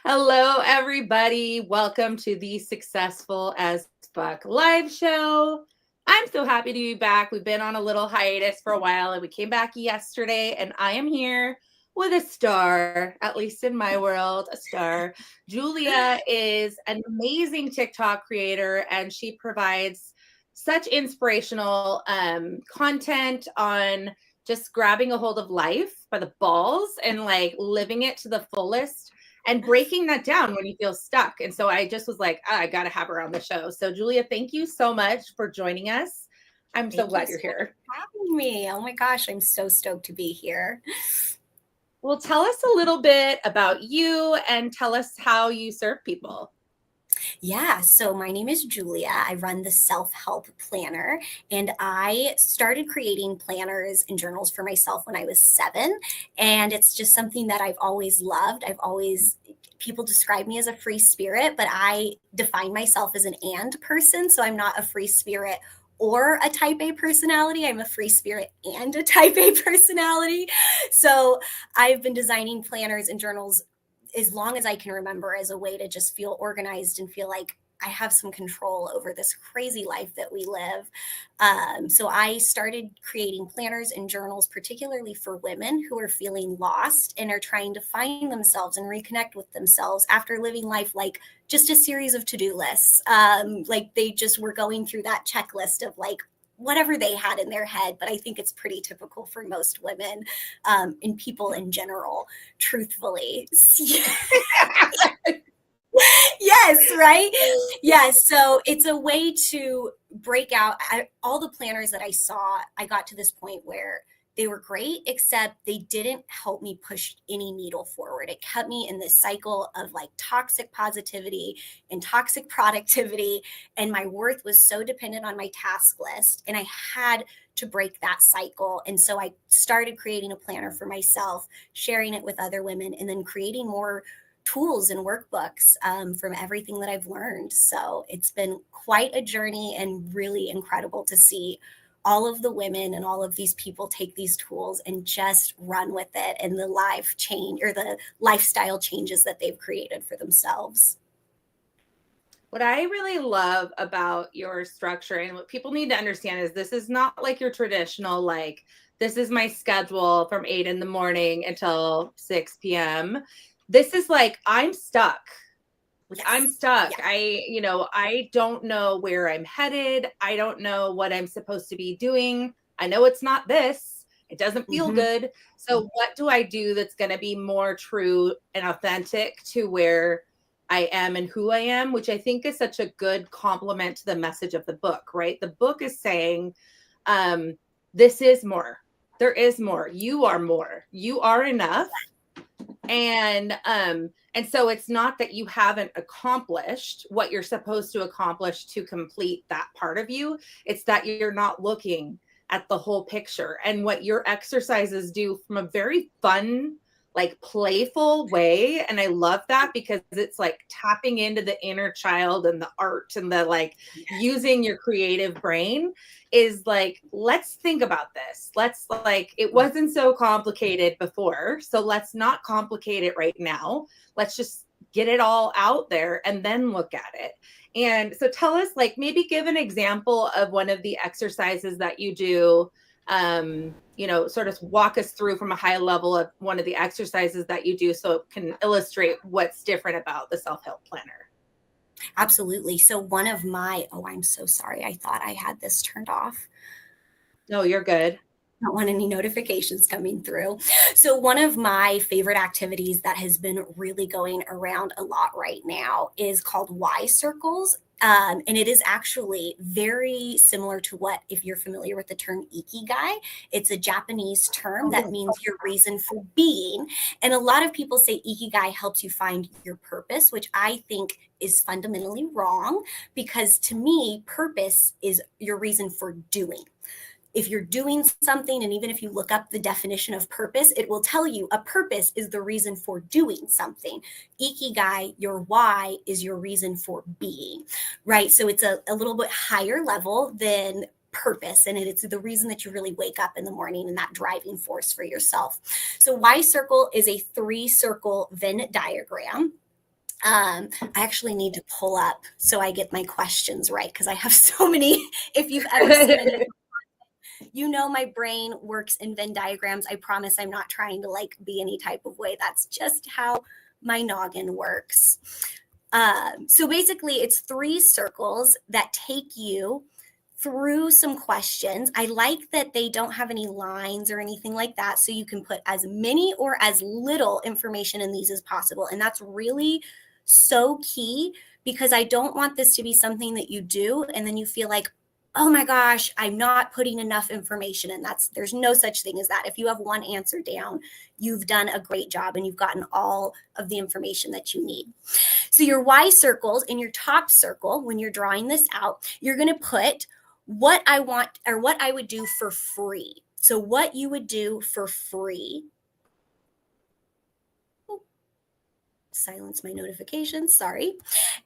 Hello, everybody. Welcome to the Successful as Fuck live show. I'm so happy to be back. We've been on a little hiatus for a while and we came back yesterday, and I am here with a star, at least in my world, a star. Julia is an amazing TikTok creator and she provides such inspirational content on just grabbing a hold of life by the balls and like living it to the fullest and breaking that down when you feel stuck. And so I just was like, I got to have her on the show. So Julia, thank you so much for joining us. I'm so glad you're here. For having me. Oh my gosh, I'm so stoked to be here. Well, tell us a little bit about you and tell us how you serve people. Yeah, so my name is Julia. I run the self-help planner, and I started creating planners and journals for myself when I was 7, and it's just something that I've always loved. People describe me as a free spirit, but I define myself as an and person, so I'm not a free spirit or a type A personality. I'm a free spirit and a type A personality. So I've been designing planners and journals as long as I can remember as a way to just feel organized and feel like I have some control over this crazy life that we live. So I started creating planners and journals, particularly for women who are feeling lost and are trying to find themselves and reconnect with themselves after living life like just a series of to-do lists. Like they just were going through that checklist of like, whatever they had in their head, but I think it's pretty typical for most women and people in general, truthfully. Yes, right? Yes. So it's a way to break out all the planners that I saw. I got to this point where they were great, except they didn't help me push any needle forward. It kept me in this cycle of like toxic positivity and toxic productivity. And my worth was so dependent on my task list. And I had to break that cycle. And so I started creating a planner for myself, sharing it with other women, and then creating more tools and workbooks from everything that I've learned. So it's been quite a journey and really incredible to see all of the women and all of these people take these tools and just run with it and the life change or the lifestyle changes that they've created for themselves. What I really love about your structure and what people need to understand is this is not like your traditional, like, this is my schedule from 8 in the morning until 6 p.m. This is like, I'm stuck. Yes. I'm stuck. Yeah. I don't know where I'm headed. I don't know what I'm supposed to be doing. I know it's not this. It doesn't feel good. So what do I do that's going to be more true and authentic to where I am and who I am, which I think is such a good compliment to the message of the book, right? The book is saying, this is more. There is more. You are more. You are enough. And so it's not that you haven't accomplished what you're supposed to accomplish to complete that part of you. It's that you're not looking at the whole picture. And what your exercises do from a very fun, like playful way. And I love that because it's like tapping into the inner child and the art and the like using your creative brain is like, let's think about this. Let's like, it wasn't so complicated before. So let's not complicate it right now. Let's just get it all out there and then look at it. And so tell us, like, maybe give an example of one of the exercises that you do. Sort of walk us through from a high level of one of the exercises that you do so it can illustrate what's different about the self-help planner. Absolutely. So I'm so sorry. I thought I had this turned off. No, you're good. Don't want any notifications coming through. So one of my favorite activities that has been really going around a lot right now is called Y circles. And it is actually very similar to what, if you're familiar with the term ikigai, it's a Japanese term that means your reason for being. And a lot of people say ikigai helps you find your purpose, which I think is fundamentally wrong, because to me, purpose is your reason for doing. If you're doing something, and even if you look up the definition of purpose, it will tell you a purpose is the reason for doing something. Ikigai, your why, is your reason for being, right? So it's a little bit higher level than purpose, and it's the reason that you really wake up in the morning and that driving force for yourself. So Y circle is a 3-circle Venn diagram. I actually need to pull up so I get my questions right, because I have so many. If you've ever seen it, you know my brain works in Venn diagrams. I promise I'm not trying to like be any type of way. That's just how my noggin works. So basically, it's 3 circles that take you through some questions. I like that they don't have any lines or anything like that, so you can put as many or as little information in these as possible. And that's really so key, because I don't want this to be something that you do and then you feel like, oh my gosh, I'm not putting enough information in. There's no such thing as that. If you have one answer down, you've done a great job and you've gotten all of the information that you need. So your Y circles, in your top circle, when you're drawing this out, you're going to put what I want or what I would do for free. So what you would do for free. Silence my notifications, sorry.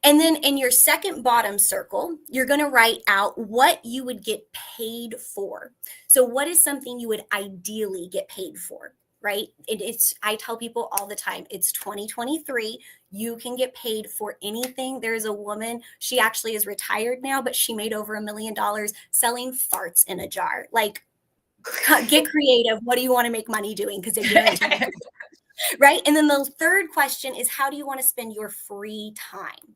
And then in your second bottom circle, you're going to write out what you would get paid for. So what is something you would ideally get paid for, right? I tell people all the time, it's 2023. You can get paid for anything. There's a woman, she actually is retired now, but she made over $1 million selling farts in a jar. Like, get creative. What do you want to make money doing? Because they guarantee you. Right? And then the third question is, how do you want to spend your free time?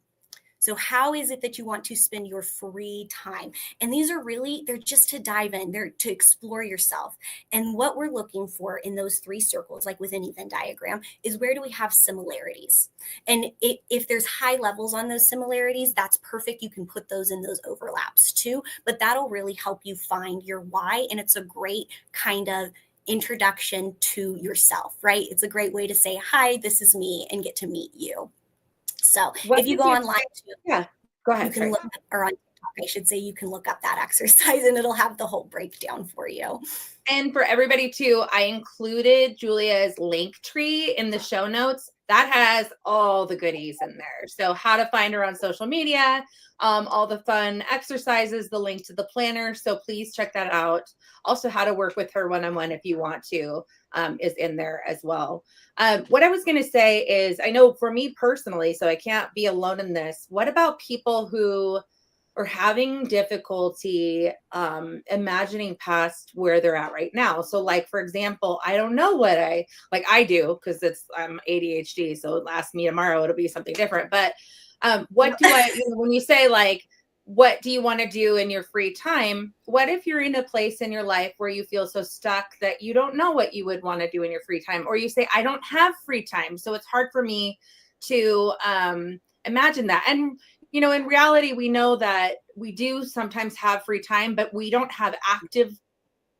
So how is it that you want to spend your free time? And these are really, they're just to dive in, they're to explore yourself. And what we're looking for in those 3 circles, like with any Venn diagram, is where do we have similarities? And if there's high levels on those similarities, that's perfect. You can put those in those overlaps too, but that'll really help you find your why. And it's a great kind of introduction to yourself, right? It's a great way to say, hi, this is me, and get to meet you. So if you go online too, yeah, go ahead. You can look up, or on TikTok, I should say, you can look up that exercise and it'll have the whole breakdown for you. And for everybody too, I included Julia's link tree in the show notes. That has all the goodies in there. So how to find her on social media, all the fun exercises, the link to the planner. So please check that out. Also, how to work with her one-on-one if you want to, is in there as well. What I was going to say is, I know for me personally, so I can't be alone in this. What about people who are having difficulty imagining past where they're at right now? So like, for example, I don't know what I do, because I'm ADHD. So ask me tomorrow, it'll be something different. But what do when you say like, what do you want to do in your free time? What if you're in a place in your life where you feel so stuck that you don't know what you would want to do in your free time? Or you say, I don't have free time, so it's hard for me to imagine that. And in reality, we know that we do sometimes have free time, but we don't have active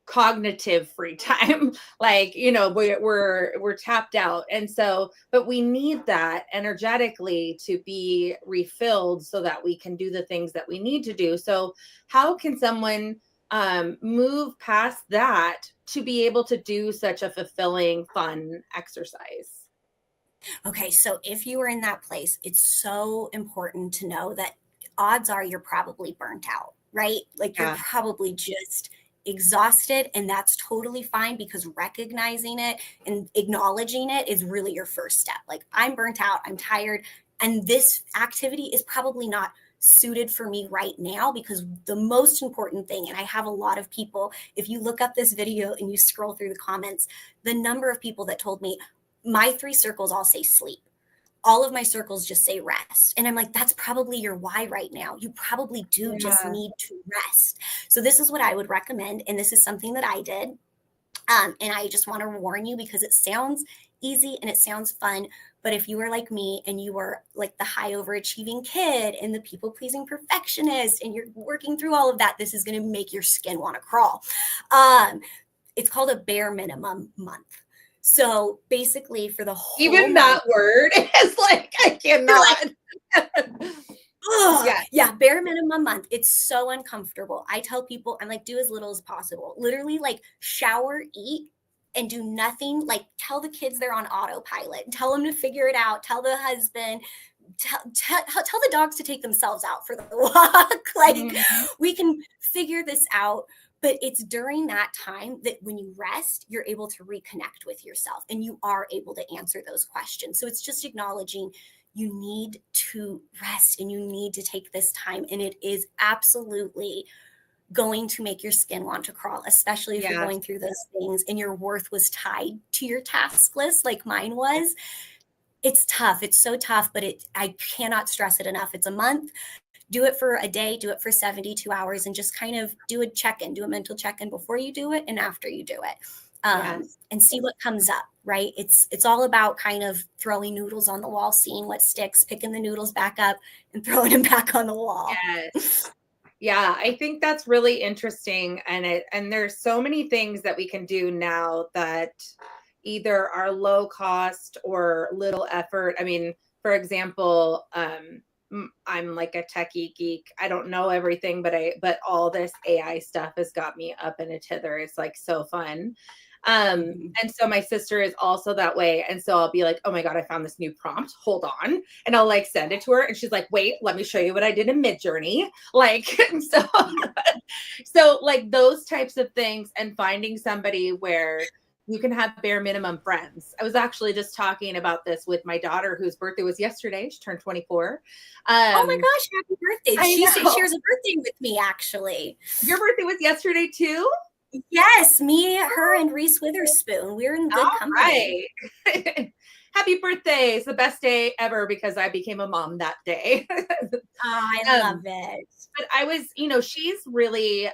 cognitive free time. Like, we're tapped out. And so, but we need that energetically to be refilled so that we can do the things that we need to do. So how can someone move past that to be able to do such a fulfilling, fun exercise? Okay, so if you are in that place, it's so important to know that odds are you're probably burnt out, right? Like you're probably just exhausted, and that's totally fine, because recognizing it and acknowledging it is really your first step. Like, I'm burnt out, I'm tired, and this activity is probably not suited for me right now, because the most important thing, and I have a lot of people, if you look up this video and you scroll through the comments, the number of people that told me, my 3 circles all say sleep. All of my circles just say rest. And I'm like, that's probably your why right now. You probably do just need to rest. So this is what I would recommend. And this is something that I did. And I just want to warn you, because it sounds easy and it sounds fun. But if you are like me and you are like the high overachieving kid and the people pleasing perfectionist, and you're working through all of that, this is going to make your skin want to crawl. It's called a bare minimum month. So basically, for the whole even that word is like, I cannot. Yeah, bare minimum month. It's so uncomfortable. I tell people, I'm like, do as little as possible. Literally, like, shower, eat, and do nothing. Like, tell the kids they're on autopilot. Tell them to figure it out. Tell the husband. Tell the dogs to take themselves out for the walk. Like, we can figure this out. But it's during that time that when you rest, you're able to reconnect with yourself, and you are able to answer those questions. So it's just acknowledging you need to rest and you need to take this time. And it is absolutely going to make your skin want to crawl, especially if you're Yes. going through those things and your worth was tied to your task list like mine was. It's tough. It's so tough, but I cannot stress it enough. It's a month. Do it for a day, do it for 72 hours, and just kind of do a check-in, do a mental check-in before you do it and after you do it. Yes. And see what comes up, right? It's all about kind of throwing noodles on the wall, seeing what sticks, picking the noodles back up and throwing them back on the wall. Yes. Yeah, I think that's really interesting. And there's so many things that we can do now that either are low cost or little effort. I mean, for example, I'm like a techie geek. I don't know everything, but all this AI stuff has got me up in a tither. It's like so fun. And so my sister is also that way. And so I'll be like, oh my God, I found this new prompt. Hold on. And I'll like send it to her. And she's like, wait, let me show you what I did in Midjourney. Like, so like those types of things, and finding somebody where you can have bare minimum friends. I was actually just talking about this with my daughter, whose birthday was yesterday. She turned 24. Oh my gosh, happy birthday. She know. shares a birthday with me, actually. Your birthday was yesterday too? Yes, me, her, and Reese Witherspoon. We're in good company. Right. Happy birthday. It's the best day ever because I became a mom that day. I love it. But I was, you know, she's really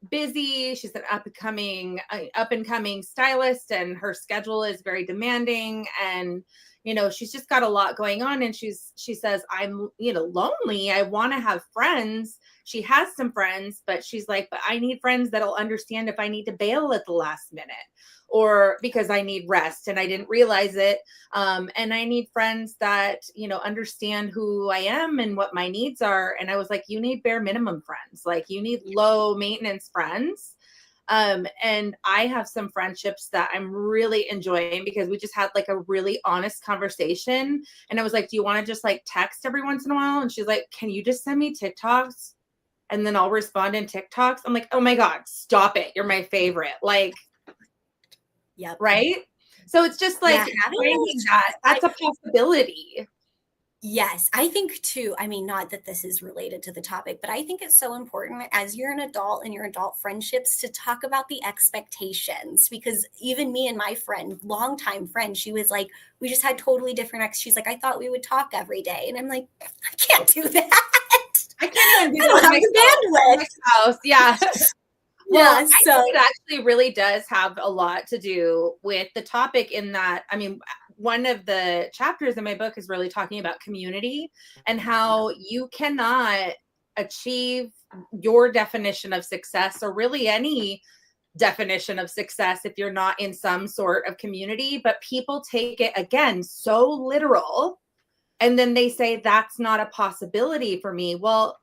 busy. She's an up and coming stylist, and her schedule is very demanding. And, you know, she's just got a lot going on. And she says, I'm, you know, lonely. I want to have friends. She has some friends, but she's like, but I need friends that'll understand if I need to bail at the last minute, or because I need rest and I didn't realize it. And I need friends that, you know, understand who I am and what my needs are. And I was like, you need bare minimum friends. Like you need low maintenance friends. And I have some friendships that I'm really enjoying because we just had like a really honest conversation. And I was like, do you want to just like text every once in a while? And she's like, can you just send me TikToks? And then I'll respond in TikToks. I'm like, oh my God, stop it. You're my favorite. Like, yep. Right. So it's just like, that's a possibility. Yes, I think too. I mean, not that this is related to the topic, but I think it's so important as you're an adult in your adult friendships to talk about the expectations, because even me and my friend, longtime friend, she was like, we just had totally different she's like, I thought we would talk every day. And I'm like, I can't do that. I can't even do that. I don't have the bandwidth. House. Yeah. Well, yeah, I think it actually really does have a lot to do with the topic in that, I mean, one of the chapters in my book is really talking about community and how you cannot achieve your definition of success, or really any definition of success, if you're not in some sort of community. But people take it, again, so literal. And then they say, that's not a possibility for me. Well,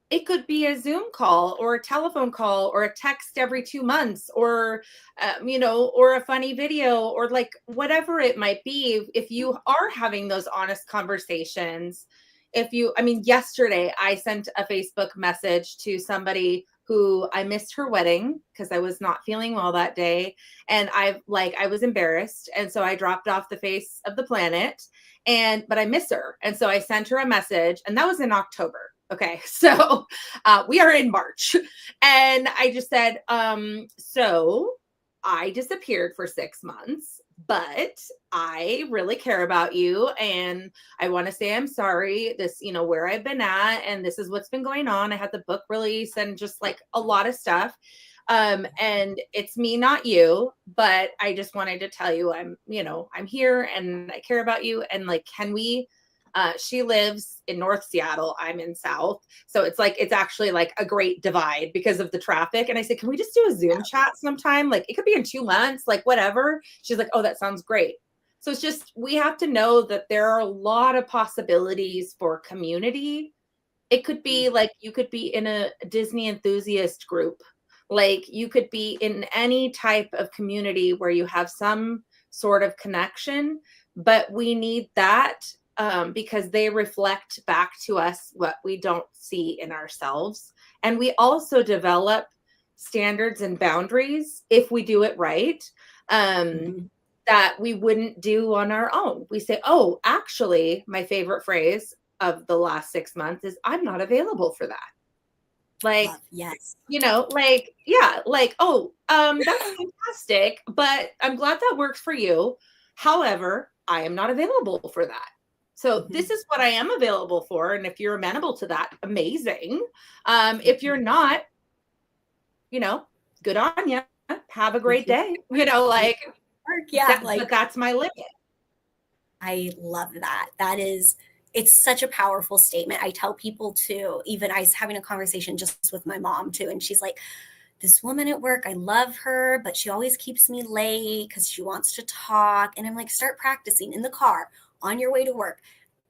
it could be a Zoom call or a telephone call or a text every 2 months, or, you know, or a funny video, or like whatever it might be. If you are having those honest conversations, I mean, yesterday I sent a Facebook message to somebody who I missed her wedding because I was not feeling well that day. And I was embarrassed. And so I dropped off the face of the planet, but I miss her. And so I sent her a message, and that was in October. Okay. So we are in March, and I just said, so I disappeared for 6 months, but I really care about you. And I want to say, I'm sorry, this, you know, where I've been at, and this is what's been going on. I had the book release and just like a lot of stuff. And it's me, not you, but I just wanted to tell you, I'm here and I care about you. And like, can we, she lives in North Seattle. I'm in South. So it's actually like a great divide because of the traffic. And I said, can we just do a Zoom chat sometime? Like it could be in 2 months, like whatever. She's like, oh, that sounds great. So it's just, we have to know that there are a lot of possibilities for community. It could be like, you could be in a Disney enthusiast group. Like you could be in any type of community where you have some sort of connection, but we need that. Because they reflect back to us what we don't see in ourselves. And we also develop standards and boundaries if we do it right. that we wouldn't do on our own. We say, oh, actually, my favorite phrase of the last 6 months is I'm not available for that. Like, Love, yes. you know, like, yeah, like, oh, that's fantastic, but I'm glad that works for you. However, I am not available for that. So this is what I am available for. And if you're amenable to that, amazing. If you're not, you know, good on you. Have a great day. You know, like, yeah, but that's my limit. I love that. It's such a powerful statement. I tell people too, even I was having a conversation just with my mom too, and she's like, this woman at work, I love her, but she always keeps me late because she wants to talk. And I'm like, start practicing in the car on your way to work.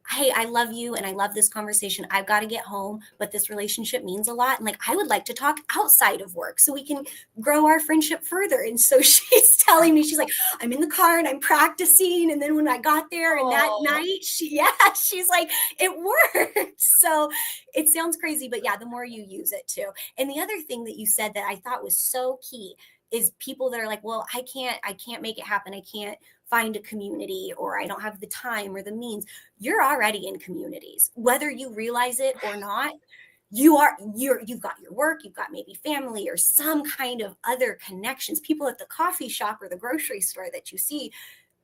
Hey, I love you and I love this conversation. I've got to get home, but this relationship means a lot. And like, I would like to talk outside of work so we can grow our friendship further. And so she's telling me, she's like, I'm in the car and I'm practicing. And then when I got there and that night, she's like, it worked. So it sounds crazy, but yeah, the more you use it too. And the other thing that you said that I thought was so key is people that are like, well, I can't make it happen. I can't find a community, or I don't have the time or the means. You're already in communities, whether you realize it or not. You've got your work, you've got maybe family or some kind of other connections, people at the coffee shop or the grocery store that you see.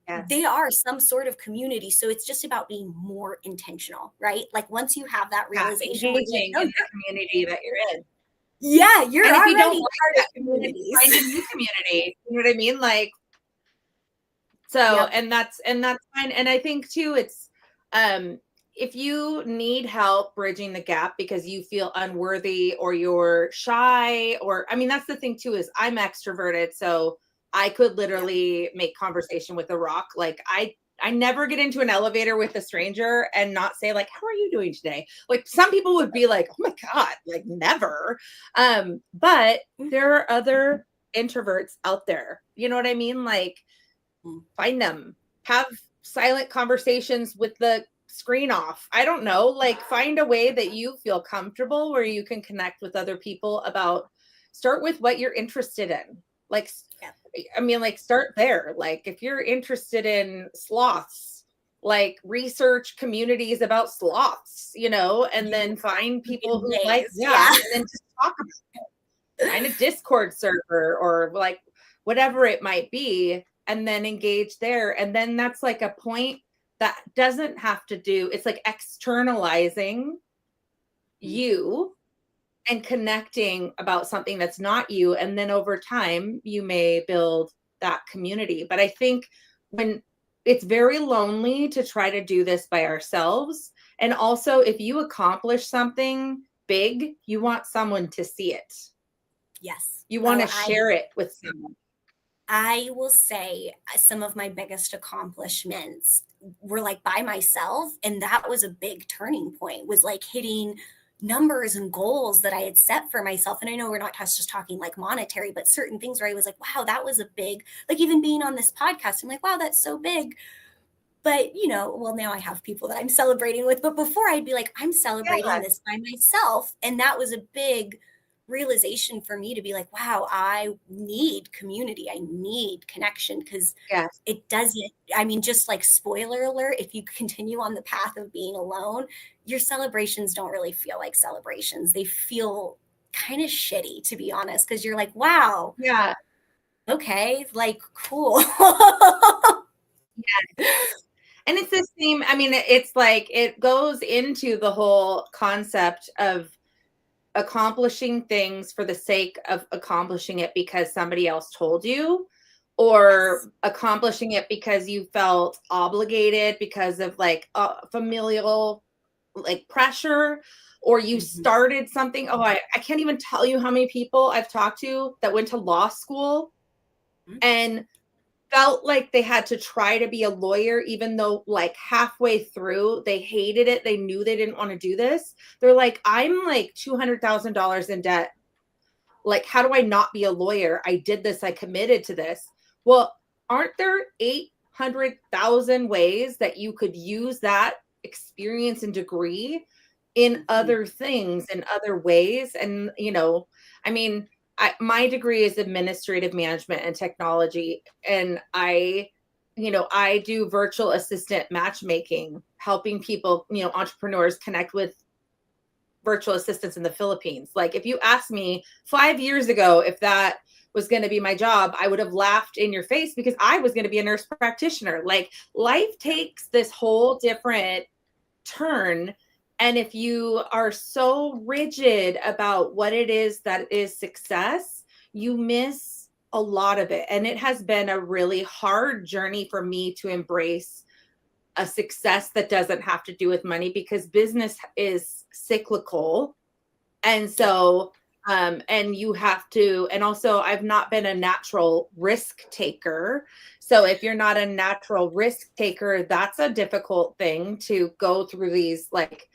Yes. They are some sort of community. So it's just about being more intentional, right? Like once you have that realization, engaging in the community that you're in. Yeah, you're and if already you don't like part that of communities. Find a new community. You know what I mean? Like, so, yep. and that's fine. And I think too, it's, if you need help bridging the gap because you feel unworthy or you're shy, or, I mean, that's the thing too, is I'm extroverted. So I could literally make conversation with a rock. Like I never get into an elevator with a stranger and not say like, how are you doing today? Like some people would be like, oh my God, like never. But there are other introverts out there. You know what I mean? Like find them, have silent conversations with the screen off. I don't know, like find a way that you feel comfortable where you can connect with other people about, start with what you're interested in. Like, I mean, like start there. Like if you're interested in sloths, like research communities about sloths, you know, and then find people who like that and then just talk about it. Find a Discord server or like whatever it might be, and then engage there. And then that's like a point that doesn't have to do, it's like externalizing you and connecting about something that's not you. And then over time, you may build that community. But I think when it's very lonely to try to do this by ourselves. And also if you accomplish something big, you want someone to see it. Yes. You want to share it with someone. I will say some of my biggest accomplishments were like by myself. And that was a big turning point, was like hitting numbers and goals that I had set for myself. And I know we're not just talking like monetary, but certain things where I was like, wow, that was a big, like even being on this podcast, I'm like, wow, that's so big. But, you know, well, now I have people that I'm celebrating with, but before I'd be like, I'm celebrating this by myself. And that was a big realization for me to be like, wow, I need community. I need connection, because it doesn't, I mean, just like spoiler alert, if you continue on the path of being alone, your celebrations don't really feel like celebrations. They feel kind of shitty, to be honest, because you're like, wow. Yeah. Okay. Like, cool. And it's the same. I mean, it's like, it goes into the whole concept of accomplishing things for the sake of accomplishing it because somebody else told you, or accomplishing it because you felt obligated because of like familial like pressure, or you started something. Oh, I can't even tell you how many people I've talked to that went to law school and felt like they had to try to be a lawyer, even though like halfway through they hated it. They knew they didn't want to do this. They're like, I'm like $200,000 in debt. Like, how do I not be a lawyer? I did this. I committed to this. Well, aren't there 800,000 ways that you could use that experience and degree in other things, in other ways? And, you know, I mean, my degree is administrative management and technology. And I I do virtual assistant matchmaking, helping people, entrepreneurs connect with virtual assistants in the Philippines. Like, if you asked me 5 years ago if that was going to be my job, I would have laughed in your face because I was going to be a nurse practitioner. Like, life takes this whole different turn. And if you are so rigid about what it is that is success, you miss a lot of it. And it has been a really hard journey for me to embrace a success that doesn't have to do with money, because business is cyclical. And so, and you have to, and also I've not been a natural risk taker. So if you're not a natural risk taker, that's a difficult thing to go through these like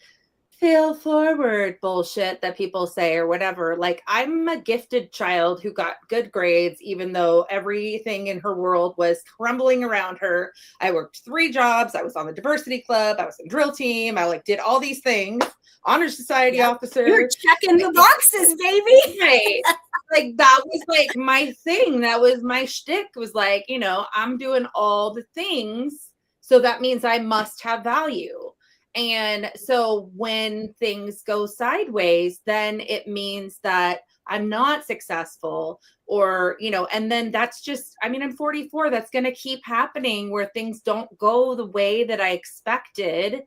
fail forward bullshit that people say or whatever. Like, I'm a gifted child who got good grades, even though everything in her world was crumbling around her. I worked 3 jobs. I was on the diversity club. I was in drill team. I like did all these things. Honor society officer. You're checking the boxes, baby. Right. Like, that was like my thing. That was my shtick, was like, I'm doing all the things. So that means I must have value. And so when things go sideways, then it means that I'm not successful, or, and then that's just, I'm 44. That's going to keep happening, where things don't go the way that I expected.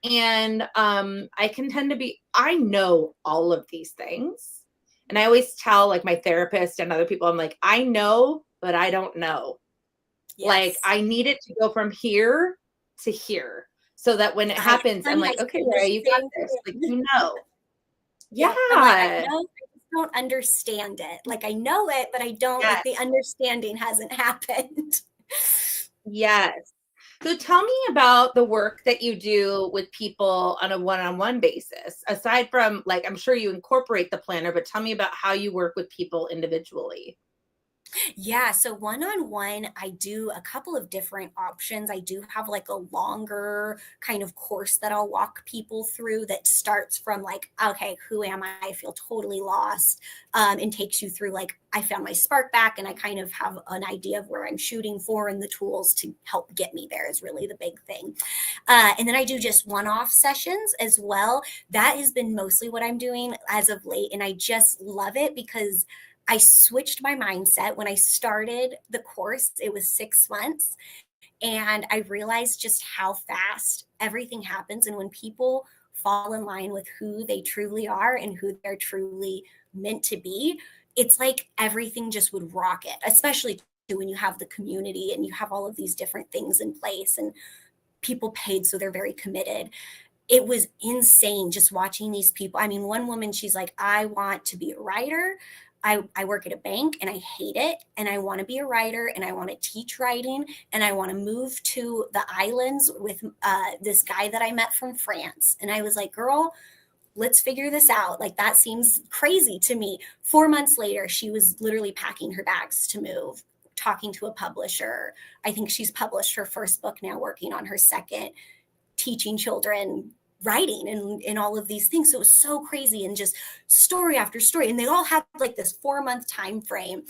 And I can tend to I know all of these things. And I always tell like my therapist and other people, I'm like, I know, but I don't know. Yes. Like, I need it to go from here to here, so that when it happens, I'm like, okay, Ray, you got this. Like, Yeah. I know, I just don't understand it. Like, I know it, but I don't, like, the understanding hasn't happened. Yes. So tell me about the work that you do with people on a one-on-one basis. Aside from, like, I'm sure you incorporate the planner, but tell me about how you work with people individually. Yeah, so one-on-one, I do a couple of different options. I do have like a longer kind of course that I'll walk people through that starts from like, okay, who am I? I feel totally lost, and takes you through like, I found my spark back and I kind of have an idea of where I'm shooting for, and the tools to help get me there is really the big thing. And then I do just one-off sessions as well. That has been mostly what I'm doing as of late, and I just love it because I switched my mindset. When I started the course, it was 6 months, and I realized just how fast everything happens. And when people fall in line with who they truly are and who they're truly meant to be, it's like everything just would rocket, especially when you have the community and you have all of these different things in place and people paid, so they're very committed. It was insane just watching these people. One woman, she's like, I want to be a writer. I work at a bank and I hate it. And I want to be a writer and I want to teach writing. And I want to move to the islands with this guy that I met from France. And I was like, girl, let's figure this out. Like, that seems crazy to me. 4 months later, she was literally packing her bags to move, talking to a publisher. I think she's published her first book now, working on her second, teaching children writing and all of these things. So it was so crazy, and just story after story. And they all had like this 4-month time frame.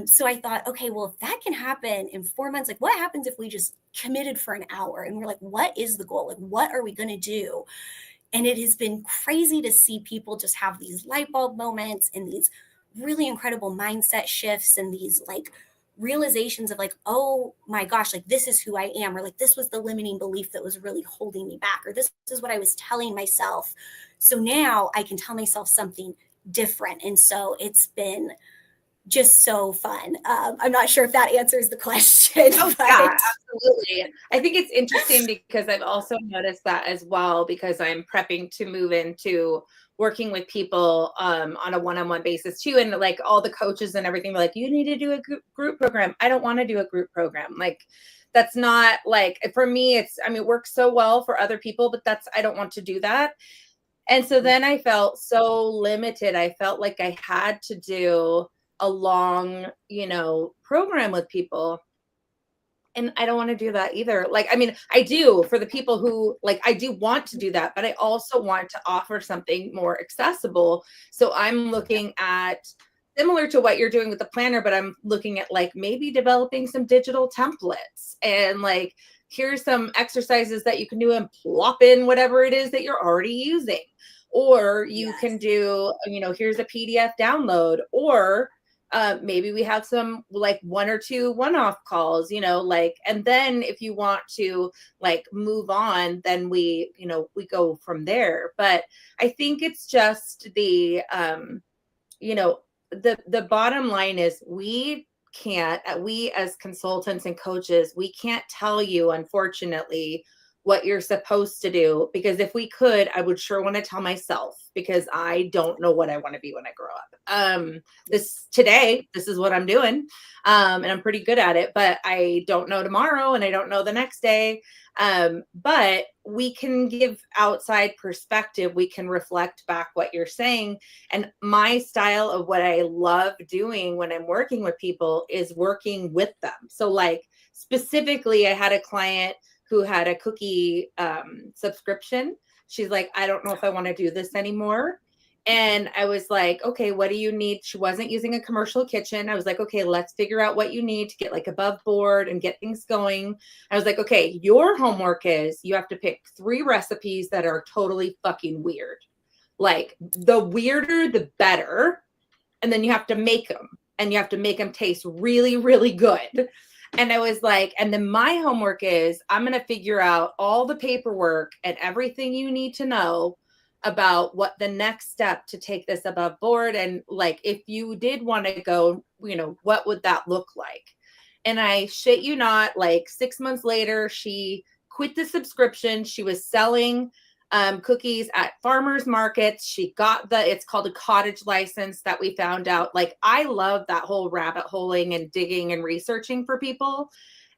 So I thought, okay, well, if that can happen in 4 months, like, what happens if we just committed for an hour? And we're like, what is the goal? Like, what are we going to do? And it has been crazy to see people just have these light bulb moments and these really incredible mindset shifts and these like realizations of like, oh my gosh, like, this is who I am, or like, this was the limiting belief that was really holding me back, or this is what I was telling myself. So now I can tell myself something different. And so it's been just so fun. I'm not sure if that answers the question. Oh, yeah, absolutely. I think it's interesting because I've also noticed that as well, because I'm prepping to move into working with people on a one-on-one basis too. And like, all the coaches and everything, like, you need to do a group program. I don't want to do a group program. Like, that's not like, for me, it works so well for other people, but I don't want to do that. And so then I felt so limited. I felt like I had to do a long, program with people. And I don't want to do that either. Like, I do for the people who, like, I do want to do that, but I also want to offer something more accessible. So I'm looking at similar to what you're doing with the planner, but I'm looking at like maybe developing some digital templates and like, here's some exercises that you can do and plop in whatever it is that you're already using. Or you can do, here's a PDF download, or maybe we have some like 1 or 2 one-off calls, and then if you want to like move on, then we go from there. But I think it's just the bottom line is we as consultants and coaches, we can't tell you, unfortunately, what you're supposed to do, because if we could, I would sure want to tell myself, because I don't know what I want to be when I grow up. This is what I'm doing. And I'm pretty good at it, but I don't know tomorrow and I don't know the next day. But we can give outside perspective. We can reflect back what you're saying. And my style of what I love doing when I'm working with people is working with them. So like specifically, I had a client who had a cookie subscription. She's like, I don't know if I want to do this anymore. And I was like, okay, what do you need? She wasn't using a commercial kitchen. I was like, okay, let's figure out what you need to get like above board and get things going. I was like, okay, your homework is you have to pick 3 recipes that are totally fucking weird. Like the weirder, the better. And then you have to make them, and you have to make them taste really, really good. And I was like, and then my homework is I'm going to figure out all the paperwork and everything you need to know about what the next step to take this above board. And like, if you did want to go, what would that look like? And I shit you not, like 6 months later, she quit the subscription. She was selling cookies at farmers markets. She got it's called a cottage license that we found out. Like, I love that whole rabbit holing and digging and researching for people.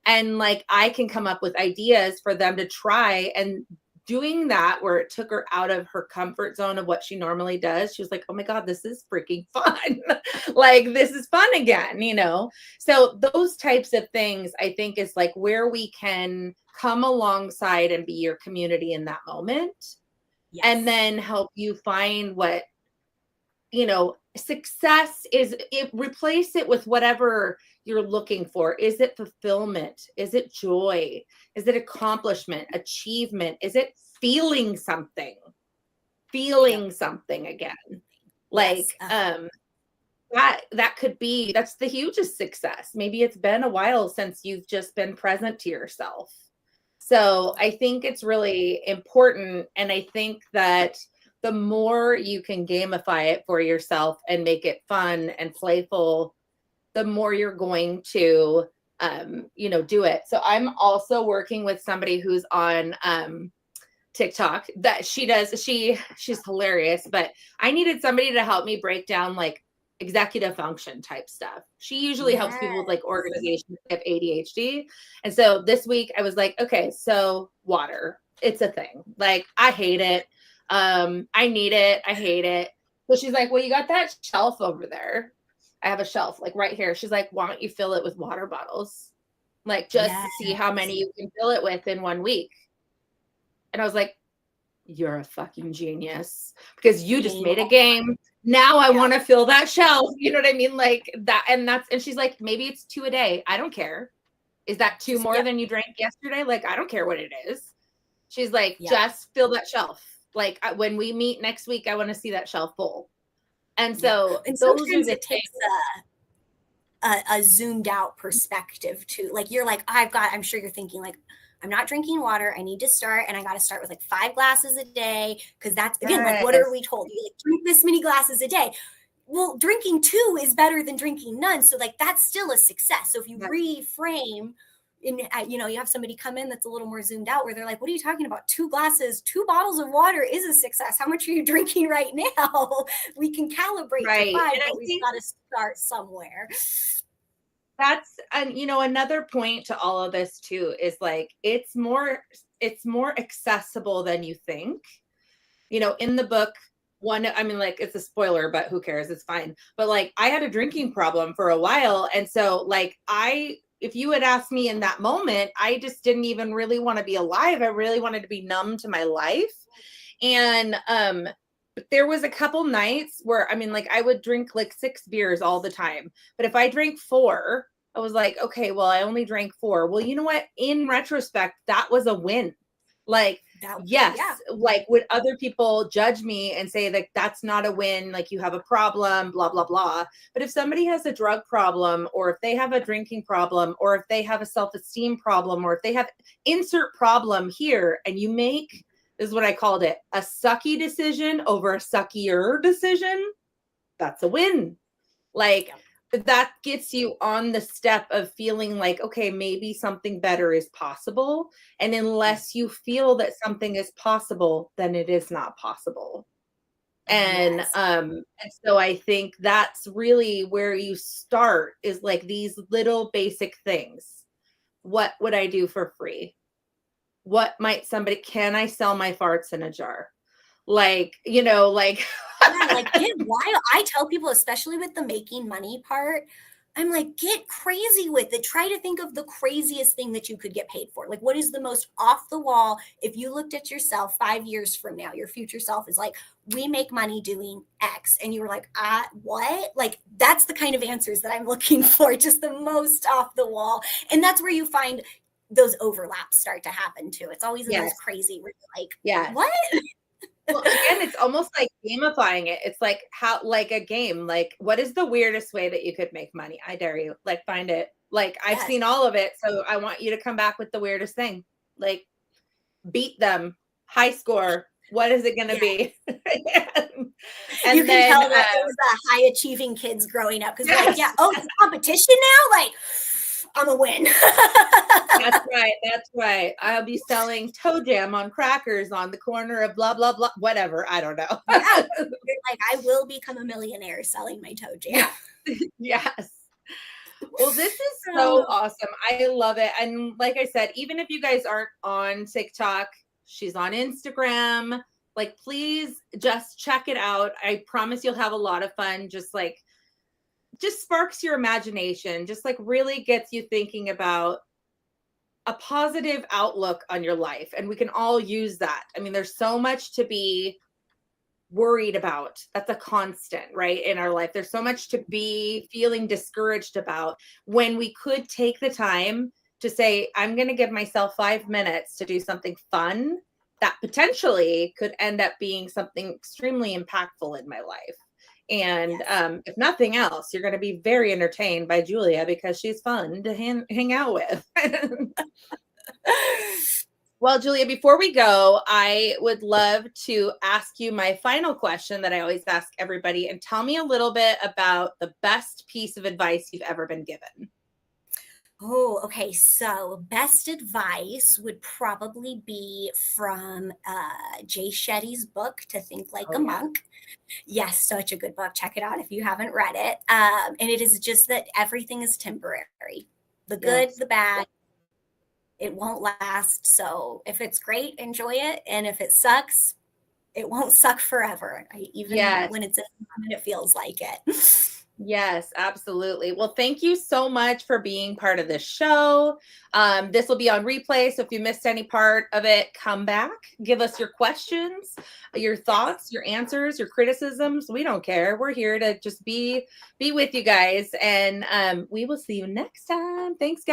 And like, I can come up with ideas for them to try. And doing that, where it took her out of her comfort zone of what she normally does, she was like, oh my God, this is freaking fun. Like, this is fun again, So those types of things, I think, is like where we can come alongside and be your community in that moment. Yes. And then help you find what, success is. Replace it with whatever you're looking for. Is it fulfillment? Is it joy? Is it accomplishment, achievement? Is it feeling something? Something again. Like, that could be, that's the hugest success. Maybe it's been a while since you've just been present to yourself. So I think it's really important. And I think that the more you can gamify it for yourself and make it fun and playful, the more you're going to, do it. So I'm also working with somebody who's on TikTok that she's hilarious, but I needed somebody to help me break down like executive function type stuff. She usually helps people with like organization of ADHD. And so this week I was like, okay, so water, it's a thing. Like, I hate it. I need it. I hate it. So she's like, well, you got that shelf over there. I have a shelf like right here. She's like, why don't you fill it with water bottles? Like, just see how many you can fill it with in 1 week. And I was like, you're a fucking genius, because you just made a game. Now I want to fill that shelf. You know what I mean? Like that. And she's like, maybe it's 2 a day. I don't care. Is that 2 more than you drank yesterday? Like, I don't care what it is. She's like, just fill that shelf. Like, when we meet next week, I want to see that shelf full. And so sometimes it takes a zoomed out perspective too. Like, you're like, I'm sure you're thinking like, I'm not drinking water. I need to start. And I got to start with like 5 glasses a day. Cause that's again, like, what are we told? You like, drink this many glasses a day. Well, drinking 2 is better than drinking none. So like, that's still a success. So if you reframe you have somebody come in that's a little more zoomed out, where they're like, what are you talking about? 2 glasses, 2 bottles of water is a success. How much are you drinking right now? We can calibrate to 5, but we've got to start somewhere. That's, and another point to all of this too, is like, it's more accessible than you think. In the book, it's a spoiler, but who cares? It's fine. But like, I had a drinking problem for a while. And so like, if you had asked me in that moment, I just didn't even really want to be alive. I really wanted to be numb to my life. And But there was a couple nights where, I mean, like I would drink like 6 beers all the time. But if I drank 4, I was like, okay, well, I only drank 4. Well, you know what? In retrospect, that was a win. Like, That, yes, yeah. like would other people judge me and say that that's not a win, like you have a problem, blah, blah, blah. But if somebody has a drug problem, or if they have a drinking problem, or if they have a self-esteem problem, or if they have insert problem here, and you make, this is what I called it, a sucky decision over a suckier decision, that's a win. Like, that gets you on the step of feeling like, okay, maybe something better is possible. And unless you feel that something is possible, then it is not possible. And Yes. and so I think that's really where you start, is like these little basic things. What would I do for free? What might somebody, can I sell my farts in a jar? Like, you know, like Yeah, like get wild. I tell people, especially with the making money part, I'm like, get crazy with it. Try to think of the craziest thing that you could get paid for. Like, what is the most off the wall? If you looked at yourself 5 years from now, your future self is like, we make money doing X. And you were like, what? Like, that's the kind of answers that I'm looking for, just the most off the wall. And that's where you find those overlaps start to happen too. It's always in those yes, crazy where you're like, yes. what? Well, again, it's almost like gamifying it. It's like how, like a game. Like, what is the weirdest way that you could make money? I dare you. Like, find it. Like, I've Yes. seen all of it, so I want you to come back with the weirdest thing. Like, beat them. High score. What is it going to Yeah. be? You And can then, tell that it was the high achieving kids growing up because we're like, yes, yeah, oh, it's competition now? Like, I'm a win. that's right. That's right. I'll be selling toe jam on crackers on the corner of blah, blah, blah, whatever. I don't know. Yeah. You're like, I will become a millionaire selling my toe jam. Yes. Well, this is Oh, so awesome. I love it. And like I said, even if you guys aren't on TikTok, she's on Instagram. Like, please just check it out. I promise you'll have a lot of fun. Just sparks your imagination, just like really gets you thinking about a positive outlook on your life. And we can all use that. I mean, there's so much to be worried about. That's a constant, right? In our life, there's so much to be feeling discouraged about, when we could take the time to say, I'm going to give myself 5 minutes to do something fun that potentially could end up being something extremely impactful in my life. And yes. if nothing else, you're going to be very entertained by Julia because she's fun to hang out with. Well, Julia, before we go, I would love to ask you my final question that I always ask everybody, and tell me a little bit about the best piece of advice you've ever been given. Oh, okay. So, best advice would probably be from Jay Shetty's book, To Think Like Oh, a yeah. Monk. Yes, such a good book. Check it out if you haven't read it. And it is just that everything is temporary, the good, Yes. the bad, it won't last. So if it's great, enjoy it. And if it sucks, it won't suck forever. Even Yes. when it's in the moment, it feels like it. Yes, absolutely. Well, thank you so much for being part of this show. This will be on replay, so if you missed any part of it, come back, give us your questions, your Yes. thoughts, your answers, your criticisms. We don't care. We're here to just be with you guys, and we will see you next time. Thanks, guys.